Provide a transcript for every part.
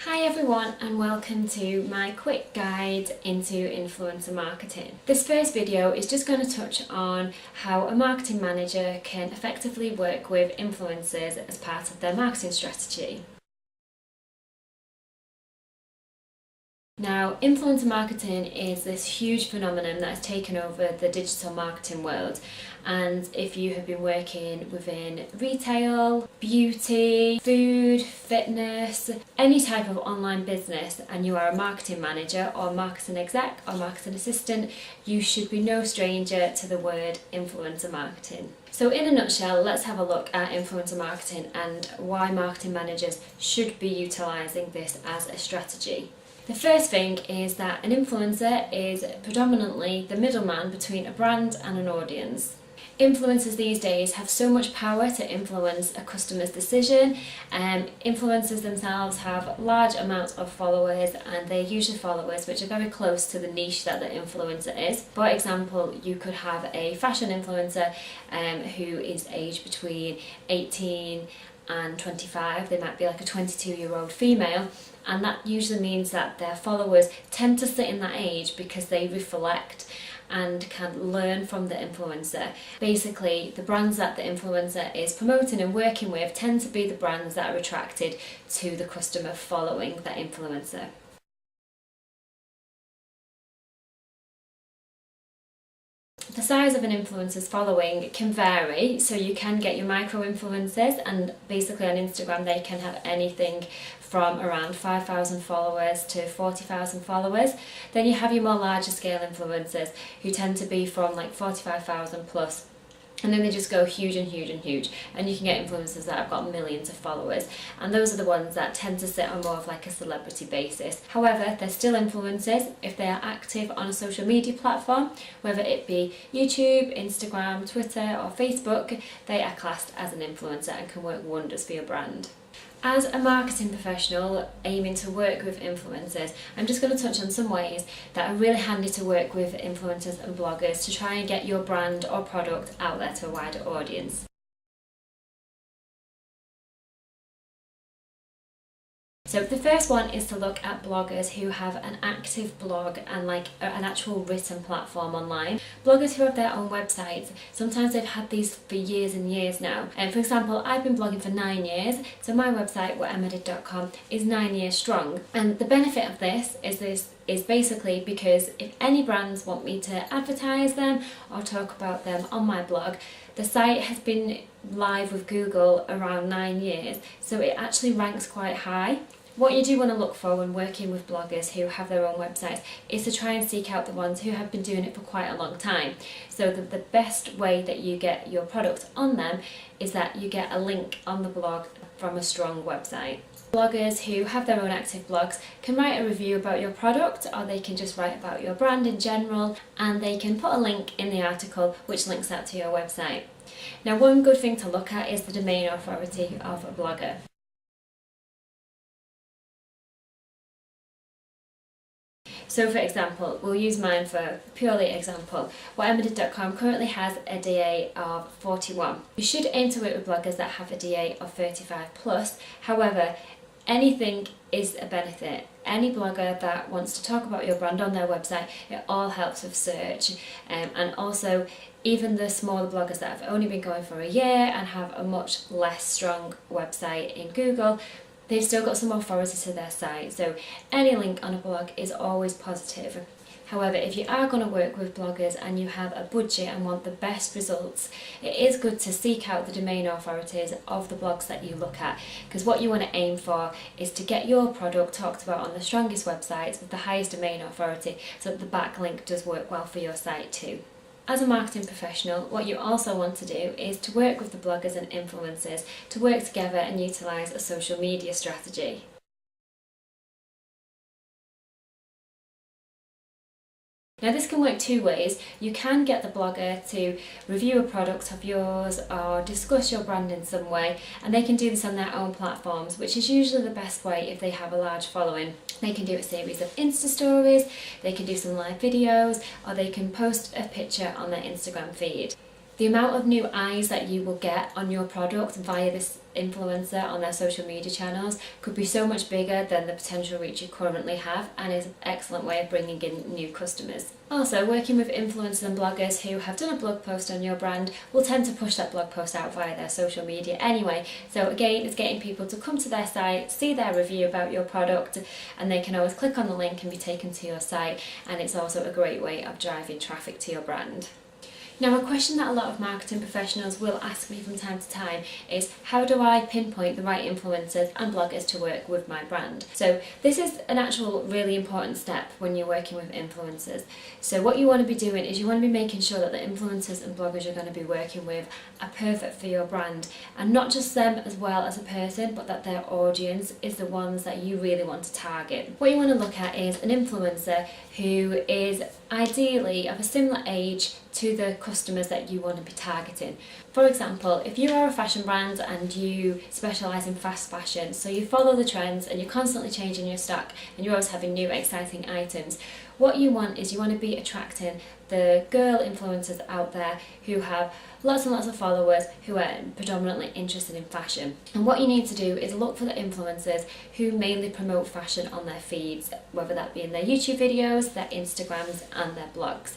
Hi everyone and welcome to my quick guide into influencer marketing. This first video is just going to touch on how a marketing manager can effectively work with influencers as part of their marketing strategy. Now, influencer marketing is this huge phenomenon that has taken over the digital marketing world, and if you have been working within retail, beauty, food, fitness, any type of online business, and you are a marketing manager or marketing exec or marketing assistant, you should be no stranger to the word influencer marketing. So in a nutshell, let's have a look at influencer marketing and why marketing managers should be utilising this as a strategy. The first thing is that an influencer is predominantly the middleman between a brand and an audience. Influencers these days have so much power to influence a customer's decision. Influencers themselves have large amounts of followers, and they're usually followers which are very close to the niche that the influencer is. For example, you could have a fashion influencer who is aged between 18 and 25. They might be like a 22-year-old female, and that usually means that their followers tend to sit in that age because they reflect and can learn from the influencer. Basically, the brands that the influencer is promoting and working with tend to be the brands that are attracted to the customer following that influencer. The size of an influencer's following can vary, so you can get your micro influencers, and basically on Instagram they can have anything from around 5,000 followers to 40,000 followers. Then you have your more larger scale influencers who tend to be from like 45,000 plus. And then they just go huge and huge and huge, and you can get influencers that have got millions of followers, and those are the ones that tend to sit on more of like a celebrity basis. However, they're still influencers if they are active on a social media platform, whether it be YouTube, Instagram, Twitter or Facebook. They are classed as an influencer and can work wonders for your brand. As a marketing professional aiming to work with influencers, I'm just going to touch on some ways that are really handy to work with influencers and bloggers to try and get your brand or product out there to a wider audience. So the first one is to look at bloggers who have an active blog and like an actual written platform online. Bloggers who have their own websites, sometimes they've had these for years and years now. And for example, I've been blogging for 9 years, so my website, whatemmadid.com, is 9 years strong. And the benefit of this is basically because if any brands want me to advertise them or talk about them on my blog, the site has been live with Google around 9 years, so it actually ranks quite high. What you do want to look for when working with bloggers who have their own websites is to try and seek out the ones who have been doing it for quite a long time. So the best way that you get your product on them is that you get a link on the blog from a strong website. Bloggers who have their own active blogs can write a review about your product, or they can just write about your brand in general, and they can put a link in the article which links out to your website. Now, one good thing to look at is the domain authority of a blogger. So for example, we'll use mine for purely example. Whatemmadid.com currently has a DA of 41. You should aim to work with bloggers that have a DA of 35 plus. However, anything is a benefit. Any blogger that wants to talk about your brand on their website, it all helps with search. And also, even the smaller bloggers that have only been going for a year and have a much less strong website in Google, they've still got some authority to their site, so any link on a blog is always positive. However, if you are going to work with bloggers and you have a budget and want the best results, it is good to seek out the domain authorities of the blogs that you look at, because what you want to aim for is to get your product talked about on the strongest websites with the highest domain authority, so that the backlink does work well for your site too. As a marketing professional, what you also want to do is to work with the bloggers and influencers to work together and utilise a social media strategy. Now this can work two ways. You can get the blogger to review a product of yours or discuss your brand in some way, and they can do this on their own platforms, which is usually the best way if they have a large following. They can do a series of Insta stories, they can do some live videos, or they can post a picture on their Instagram feed. The amount of new eyes that you will get on your product via this influencer on their social media channels could be so much bigger than the potential reach you currently have, and is an excellent way of bringing in new customers. Also, working with influencers and bloggers who have done a blog post on your brand will tend to push that blog post out via their social media anyway. So again, it's getting people to come to their site, see their review about your product, and they can always click on the link and be taken to your site, and it's also a great way of driving traffic to your brand. Now, a question that a lot of marketing professionals will ask me from time to time is, how do I pinpoint the right influencers and bloggers to work with my brand? So this is an actual really important step when you're working with influencers. So what you want to be doing is you want to be making sure that the influencers and bloggers you're going to be working with are perfect for your brand, and not just them as well as a person, but that their audience is the ones that you really want to target. What you want to look at is an influencer who is ideally of a similar age to the customers that you want to be targeting. For example, if you are a fashion brand and you specialise in fast fashion, so you follow the trends and you're constantly changing your stock and you're always having new exciting items, what you want is you want to be attracting the girl influencers out there who have lots and lots of followers who are predominantly interested in fashion. And what you need to do is look for the influencers who mainly promote fashion on their feeds, whether that be in their YouTube videos, their Instagrams and their blogs.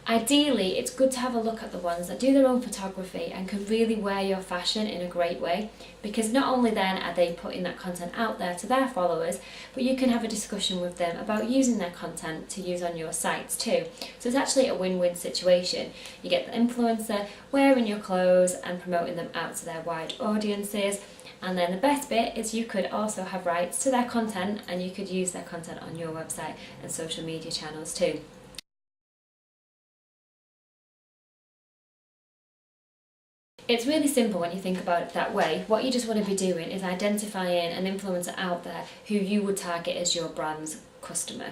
Ideally, it's good to have a look at the ones that do their own photography and can really wear your fashion in a great way, because not only then are they putting that content out there to their followers, but you can have a discussion with them about using their content to use on your sites too. So it's actually a win-win situation. You get the influencer wearing your clothes and promoting them out to their wide audiences, and then the best bit is you could also have rights to their content and you could use their content on your website and social media channels too. It's really simple when you think about it that way. What you just want to be doing is identifying an influencer out there who you would target as your brand's customer.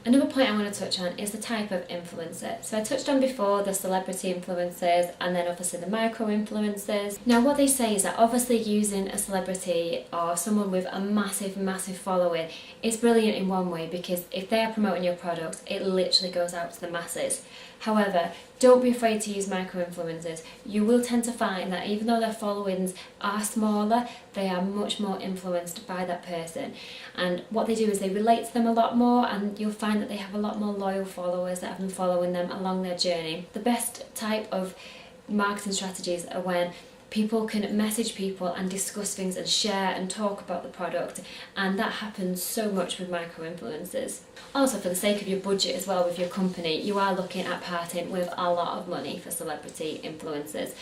Another point I want to touch on is the type of influencer. So I touched on before the celebrity influencers and then obviously the micro influencers. Now what they say is that obviously using a celebrity or someone with a massive following is brilliant in one way, because if they are promoting your product, it literally goes out to the masses. However, don't be afraid to use micro-influencers. You will tend to find that even though their followings are smaller, they are much more influenced by that person. And what they do is they relate to them a lot more, and you'll find that they have a lot more loyal followers that have been following them along their journey. The best type of marketing strategies are when people can message people and discuss things and share and talk about the product, and that happens so much with micro-influencers. Also, for the sake of your budget as well with your company, you are looking at parting with a lot of money for celebrity influencers.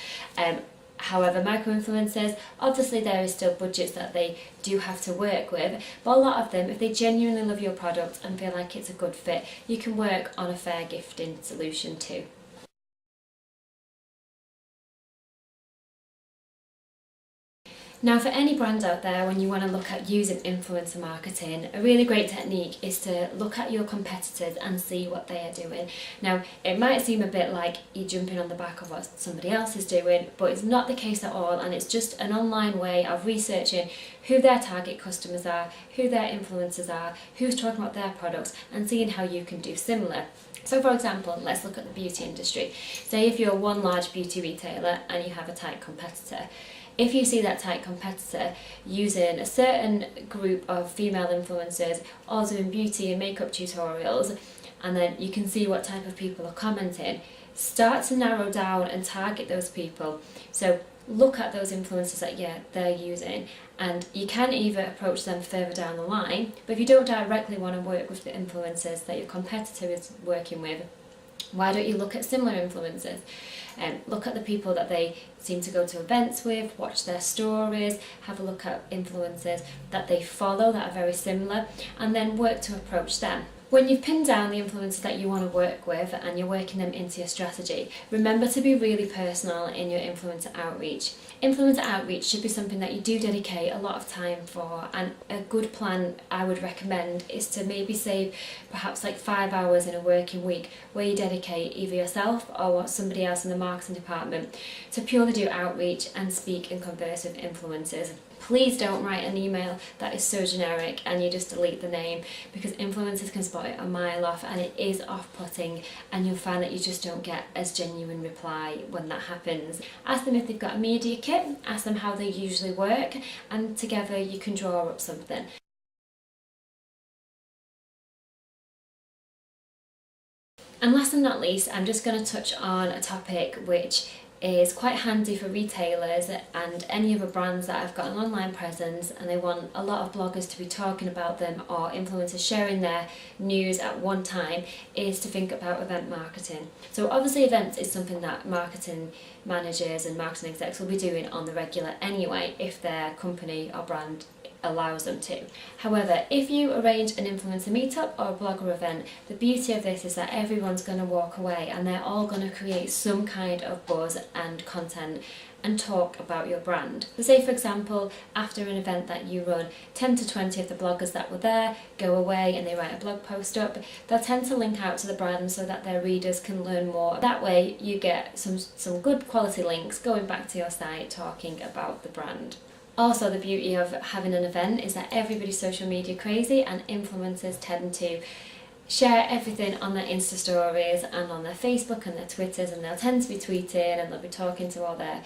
However, micro-influencers, obviously there is still budgets that they do have to work with, but a lot of them, if they genuinely love your product and feel like it's a good fit, you can work on a fair gifting solution too. Now, for any brands out there, when you want to look at using influencer marketing, a really great technique is to look at your competitors and see what they are doing. Now, it might seem a bit like you're jumping on the back of what somebody else is doing, but it's not the case at all, and it's just an online way of researching who their target customers are, who their influencers are, who's talking about their products, and seeing how you can do similar. So for example, let's look at the beauty industry. Say if you're one large beauty retailer and you have a tight competitor. If you see that tight competitor using a certain group of female influencers all doing beauty and makeup tutorials, and then you can see what type of people are commenting, start to narrow down and target those people. So look at those influencers that they're using, and you can either approach them further down the line, but if you don't directly want to work with the influencers that your competitor is working with, why don't you look at similar influencers? Look at the people that they seem to go to events with, watch their stories, have a look at influencers that they follow that are very similar, and then work to approach them. When you've pinned down the influencers that you want to work with and you're working them into your strategy, remember to be really personal in your influencer outreach. Influencer outreach should be something that you do dedicate a lot of time for, and a good plan I would recommend is to maybe save perhaps like 5 hours in a working week where you dedicate either yourself or somebody else in the marketing department to purely do outreach and speak and converse with influencers. Please don't write an email that is so generic and you just delete the name, because influencers can spot it a mile off and it is off-putting, and you'll find that you just don't get as genuine reply when that happens. Ask them if they've got a media kit, ask them how they usually work, and together you can draw up something. And last but not least, I'm just going to touch on a topic which is quite handy for retailers and any other brands that have got an online presence and they want a lot of bloggers to be talking about them or influencers sharing their news at one time, is to think about event marketing. So obviously events is something that marketing managers and marketing execs will be doing on the regular anyway if their company or brand allows them to. However, if you arrange an influencer meetup or a blogger event, the beauty of this is that everyone's going to walk away and they're all going to create some kind of buzz and content and talk about your brand. So say for example, after an event that you run, 10 to 20 of the bloggers that were there go away and they write a blog post up. They'll tend to link out to the brand so that their readers can learn more. That way you get some good quality links going back to your site talking about the brand. Also, the beauty of having an event is that everybody's social media crazy and influencers tend to share everything on their Insta stories and on their Facebook and their Twitters, and they'll tend to be tweeting and they'll be talking to all their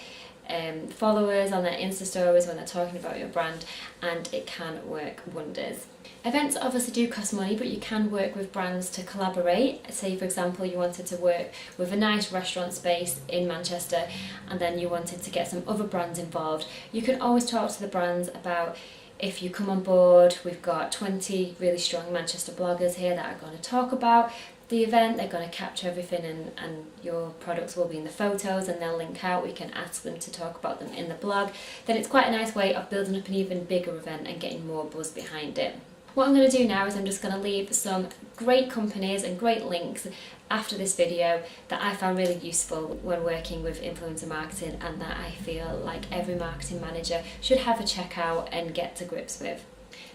followers on their Insta stories when they're talking about your brand, and it can work wonders. Events obviously do cost money, but you can work with brands to collaborate. Say for example you wanted to work with a nice restaurant space in Manchester and then you wanted to get some other brands involved. You can always talk to the brands about, if you come on board, we've got 20 really strong Manchester bloggers here that are going to talk about the event, they're going to capture everything and your products will be in the photos and they'll link out, we can ask them to talk about them in the blog. Then it's quite a nice way of building up an even bigger event and getting more buzz behind it. What I'm going to do now is I'm just going to leave some great companies and great links after this video that I found really useful when working with influencer marketing and that I feel like every marketing manager should have a check out and get to grips with.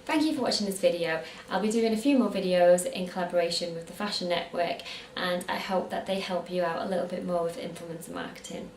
Thank you for watching this video. I'll be doing a few more videos in collaboration with the Fashion Network, and I hope that they help you out a little bit more with influencer marketing.